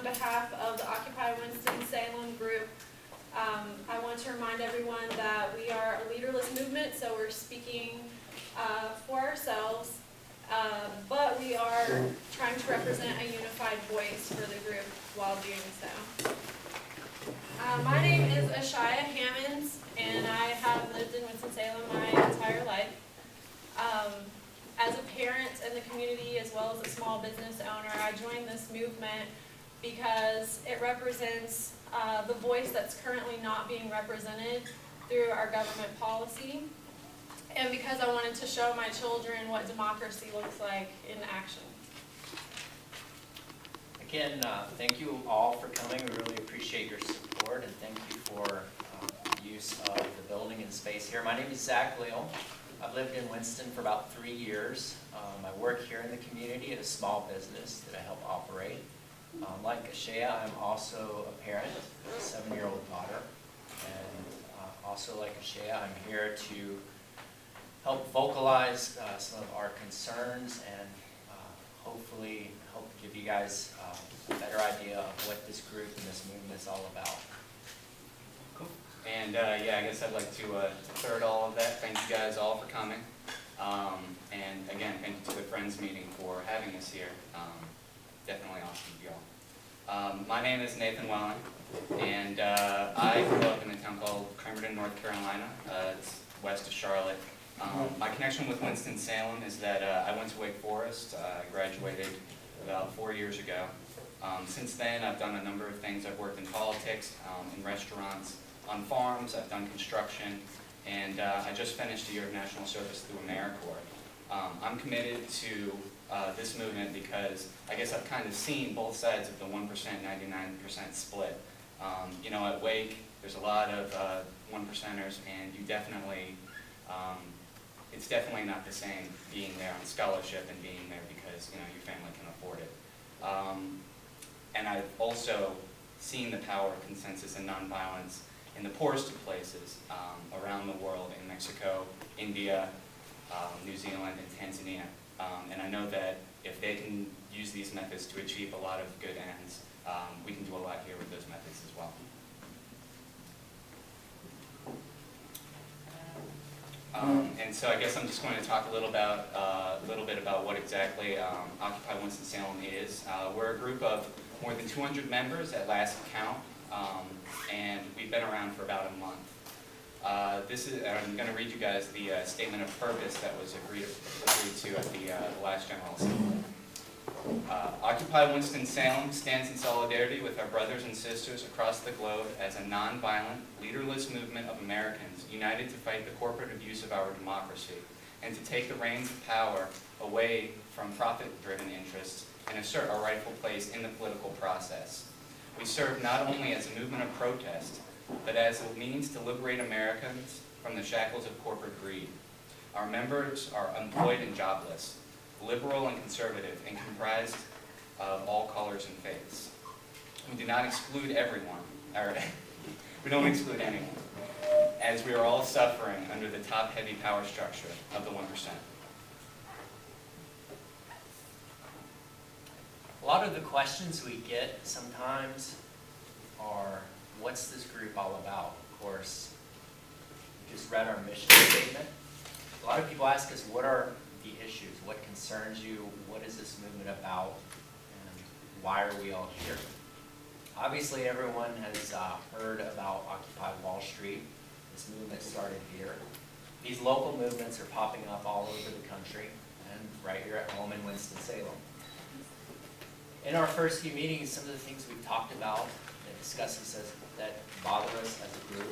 behalf of the Occupy Winston-Salem group. I want to remind everyone that we are a leaderless movement, so we're speaking for ourselves, but we are trying to represent a unified voice for the group while doing so. My name is Ashaya Hammonds, and I have lived in Winston-Salem my entire life. As a parent in the community as well as a small business owner, I joined this movement because it represents the voice that's currently not being represented through our government policy, and because I wanted to show my children what democracy looks like in action. Again, thank you all for coming. We really appreciate your support, and thank you for the use of the building and space here. My name is Zach Leal. I've lived in Winston for about 3 years. I work here in the community at a small business that I help operate. Like Ashaya, I'm also a parent of a 7-year-old daughter. And also like Ashaya, I'm here to help vocalize some of our concerns and hopefully help give you guys a better idea of what this group and this movement is all about. Cool. And yeah, I guess I'd like to third all of that. Thank you guys all for coming. And again, thank you to the Friends meeting for having us here. Definitely awesome of you all. My name is Nathan Welling, and I grew up in a town called Cramerton, North Carolina. It's west of Charlotte. My connection with Winston-Salem is that I went to Wake Forest. I graduated about 4 years ago. Since then, I've done a number of things. I've worked in politics, in restaurants, on farms. I've done construction, and I just finished a year of national service through AmeriCorps. I'm committed to this movement because I guess I've kind of seen both sides of the 1%, 99% split. You know, at Wake, there's a lot of 1%ers, and you definitely, it's definitely not the same being there on scholarship and being there because, you know, your family can afford it. And I've also seen the power of consensus and nonviolence in the poorest of places around the world, in Mexico, India, New Zealand, and Tanzania. And I know that if they can use these methods to achieve a lot of good ends, we can do a lot here with those methods as well. And so I guess I'm just going to talk a little bit about what exactly Occupy Winston-Salem is. We're a group of more than 200 members at last count, and we've been around for about a month. I'm going to read you guys the statement of purpose that was agreed to at the last General Assembly. Occupy Winston-Salem stands in solidarity with our brothers and sisters across the globe as a nonviolent, leaderless movement of Americans united to fight the corporate abuse of our democracy and to take the reins of power away from profit-driven interests and assert our rightful place in the political process. We serve not only as a movement of protest, but as a means to liberate Americans from the shackles of corporate greed. Our members are employed and jobless, liberal and conservative, and comprised of all colors and faiths. We do not exclude everyone, or we don't exclude anyone, as we are all suffering under the top-heavy power structure of the 1%. A lot of the questions we get sometimes are, what's this group all about? Of course, we just read our mission statement. A lot of people ask us, what are the issues? What concerns you? What is this movement about? And why are we all here? Obviously, everyone has heard about Occupy Wall Street. This movement started here. These local movements are popping up all over the country and right here at home in Winston-Salem. In our first few meetings, some of the things we've talked about and discussed that bother us as a group,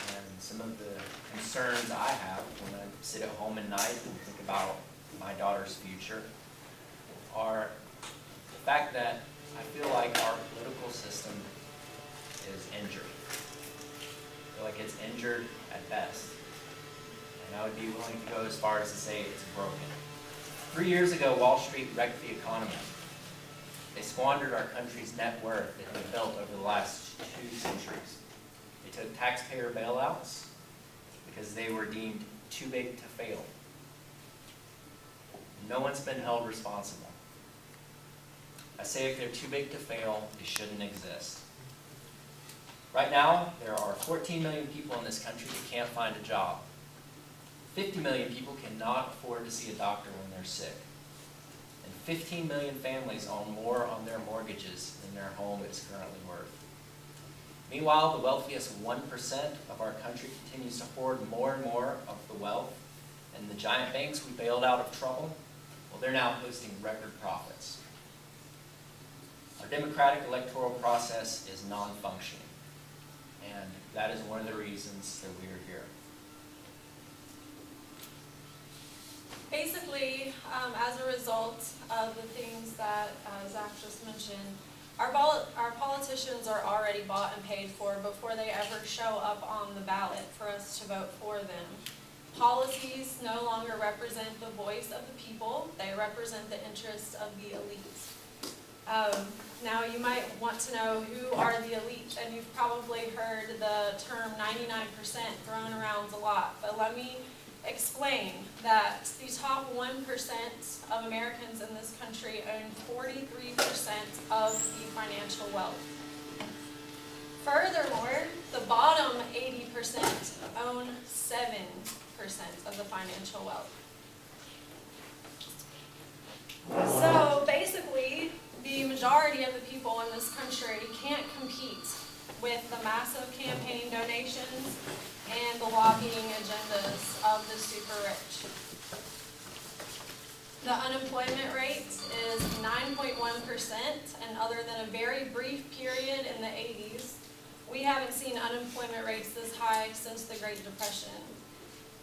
and some of the concerns I have when I sit at home at night and think about my daughter's future are the fact that I feel like our political system is injured. I feel like it's injured at best. And I would be willing to go as far as to say it's broken. 3 years ago, Wall Street wrecked the economy. They squandered our country's net worth that had been built over the last 2 centuries. They took taxpayer bailouts because they were deemed too big to fail. No one's been held responsible. I say if they're too big to fail, they shouldn't exist. Right now, there are 14 million people in this country that can't find a job. 50 million people cannot afford to see a doctor when they're sick. And 15 million families own more on their mortgages than their home is currently worth. Meanwhile, the wealthiest 1% of our country continues to hoard more and more of the wealth, and the giant banks we bailed out of trouble, well, they're now posting record profits. Our democratic electoral process is non-functioning, and that is one of the reasons that we are here. Basically, as a result of the things that Zach just mentioned, our politicians are already bought and paid for before they ever show up on the ballot for us to vote for them. Policies no longer represent the voice of the people, they represent the interests of the elites. Now you might want to know who are the elite, and you've probably heard the term 99% thrown around a lot, but let me explain that the top 1% of Americans in this country own 43% of the financial wealth. Furthermore, the bottom 80% own 7% of the financial wealth. So basically, the majority of the people in this country can't compete with the massive campaign donations and the lobbying agendas of the super rich. The unemployment rate is 9.1%, and other than a very brief period in the 80s, we haven't seen unemployment rates this high since the Great Depression.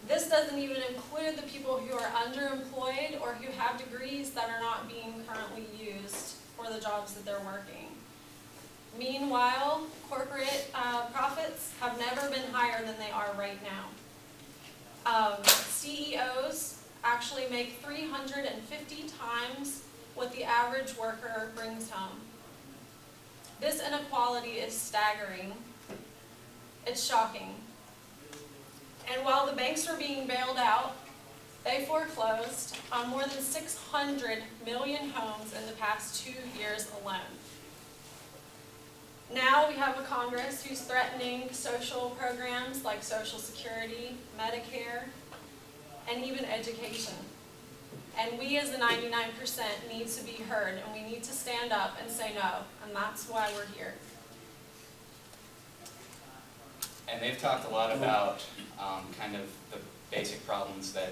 This doesn't even include the people who are underemployed or who have degrees that are not being currently used for the jobs that they're working. Meanwhile, corporate profits have never been higher than they are right now. CEOs actually make 350 times what the average worker brings home. This inequality is staggering. It's shocking. And while the banks were being bailed out, they foreclosed on more than 600 million homes in the past 2 years alone. Now we have a Congress who's threatening social programs like Social Security, Medicare, and even education. And we as the 99% need to be heard, and we need to stand up and say no, and that's why we're here. And they've talked a lot about kind of the basic problems that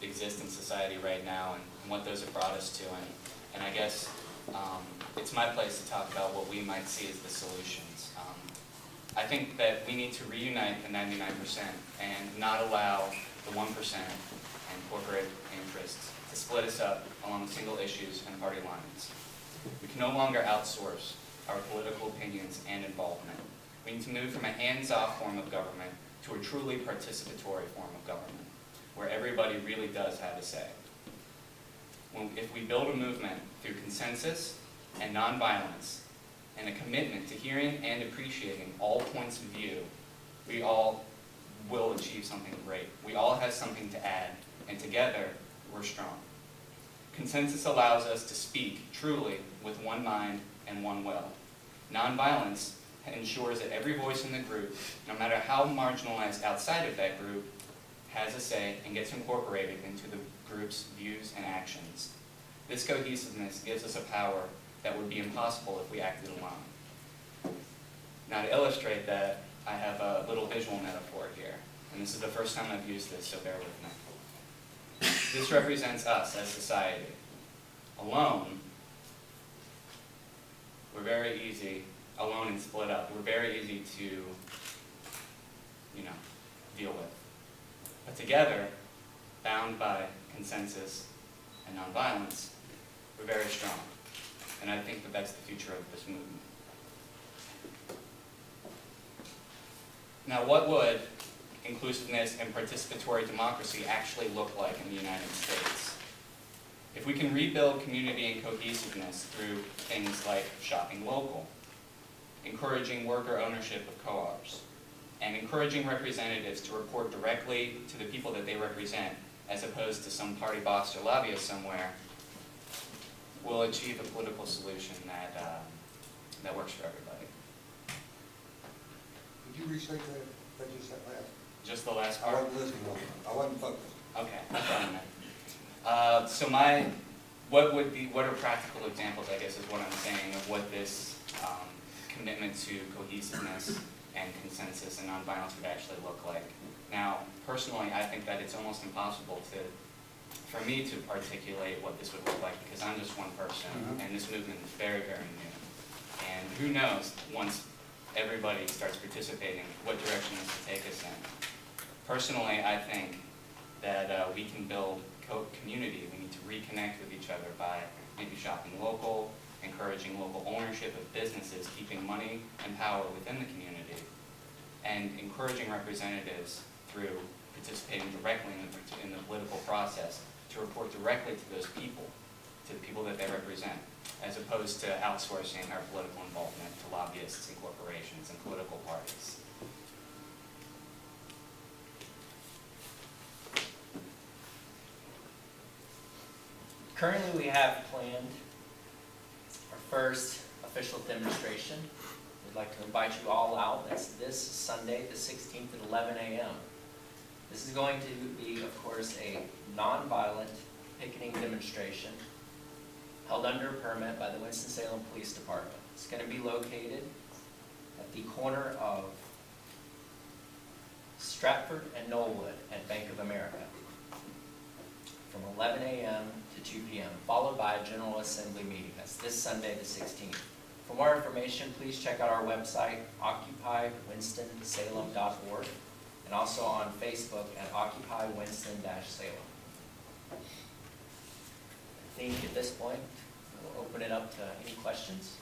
exist in society right now and what those have brought us to. And I guess it's my place to talk about what we might see as the solutions. I think that we need to reunite the 99% and not allow the 1% and corporate interests to split us up along single issues and party lines. We can no longer outsource our political opinions and involvement. We need to move from a hands-off form of government to a truly participatory form of government, where everybody really does have a say. If we build a movement through consensus and nonviolence and a commitment to hearing and appreciating all points of view, we all will achieve something great. We all have something to add, and together, we're strong. Consensus allows us to speak truly with one mind and one will. Nonviolence ensures that every voice in the group, no matter how marginalized outside of that group, has a say and gets incorporated into the group's views and actions. This cohesiveness gives us a power that would be impossible if we acted alone. Now, to illustrate that, I have a little visual metaphor here, and this is the first time I've used this, so bear with me. This represents us as society. Alone, we're very easy, alone and split up, we're very easy to, deal with. But together, bound by consensus and nonviolence, we're very strong. And I think that that's the future of this movement. Now, what would inclusiveness and participatory democracy actually look like in the United States? If we can rebuild community and cohesiveness through things like shopping local, encouraging worker ownership of co-ops, and encouraging representatives to report directly to the people that they represent, as opposed to some party boss or lobbyist somewhere, will achieve a political solution that, that works for everybody. Could you restate that you said last? Just the last I part? wasn't listening, I wasn't focused. Okay, no problem then. So what are practical examples, I guess, is what I'm saying, of what this commitment to cohesiveness and consensus and nonviolence would actually look like. Now, personally, I think that it's almost impossible for me to articulate what this would look like, because I'm just one person, and this movement is very, very new. And who knows, once everybody starts participating, what direction this will take us in. Personally, I think that we can build community. We need to reconnect with each other by maybe shopping local, encouraging local ownership of businesses, keeping money and power within the community, and encouraging representatives through participating directly in the political process to report directly to those people, to the people that they represent, as opposed to outsourcing our political involvement to lobbyists and corporations and political parties. Currently, we have planned our first official demonstration. We'd like to invite you all out. That's this Sunday, the 16th at 11 a.m. This is going to be, of course, a nonviolent picketing demonstration held under a permit by the Winston-Salem Police Department. It's going to be located at the corner of Stratford and Knollwood at Bank of America from 11 a.m. to 2 p.m., followed by a General Assembly meeting. That's this Sunday, the 16th. For more information, please check out our website, OcupyWinstonSalem.org, and also on Facebook at OcupyWinston-Salem. I think at this point, we'll open it up to any questions.